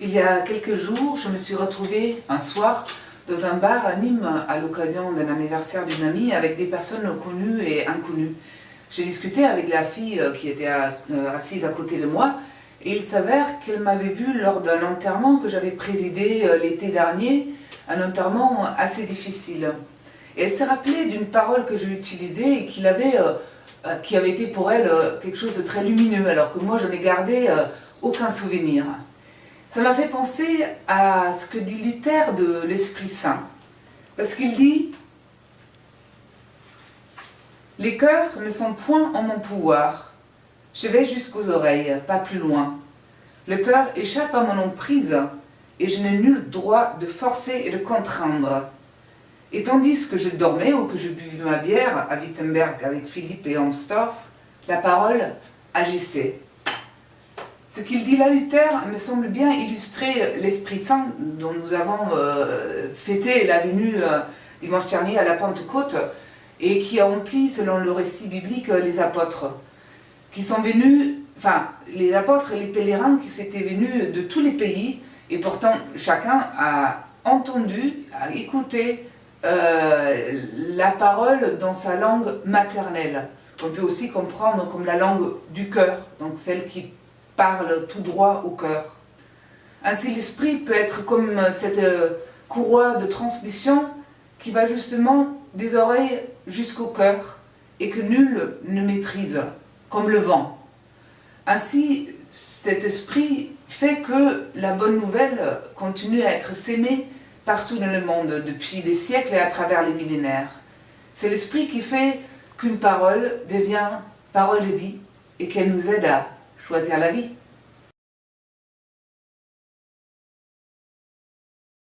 Il y a quelques jours, je me suis retrouvée un soir dans un bar à Nîmes à l'occasion d'un anniversaire d'une amie avec des personnes connues et inconnues. J'ai discuté avec la fille qui était assise à côté de moi et il s'avère qu'elle m'avait vue lors d'un enterrement que j'avais présidé l'été dernier, un enterrement assez difficile. Et elle s'est rappelée d'une parole que j'ai utilisée et qui avait été pour elle quelque chose de très lumineux, alors que moi je n'ai gardé aucun souvenir. Ça m'a fait penser à ce que dit Luther de l'Esprit Saint, parce qu'il dit « Les cœurs ne sont point en mon pouvoir, je vais jusqu'aux oreilles, pas plus loin. Le cœur échappe à mon emprise, et je n'ai nul droit de forcer et de contraindre. Et tandis que je dormais ou que je buvais ma bière à Wittenberg avec Philippe et Amstorff, la parole agissait. » Ce qu'il dit là, Luther, me semble bien illustrer l'Esprit Saint dont nous avons fêté la venue dimanche dernier à la Pentecôte et qui a rempli, selon le récit biblique, les apôtres qui sont venus, enfin les apôtres et les pèlerins qui s'étaient venus de tous les pays et pourtant chacun a entendu, a écouté la parole dans sa langue maternelle. On peut aussi comprendre comme la langue du cœur, donc celle qui parle tout droit au cœur. Ainsi l'esprit peut être comme cette courroie de transmission qui va justement des oreilles jusqu'au cœur et que nul ne maîtrise, comme le vent. Ainsi cet esprit fait que la bonne nouvelle continue à être sémée partout dans le monde depuis des siècles et à travers les millénaires. C'est l'esprit qui fait qu'une parole devient parole de vie et qu'elle nous aide à choisir la vie.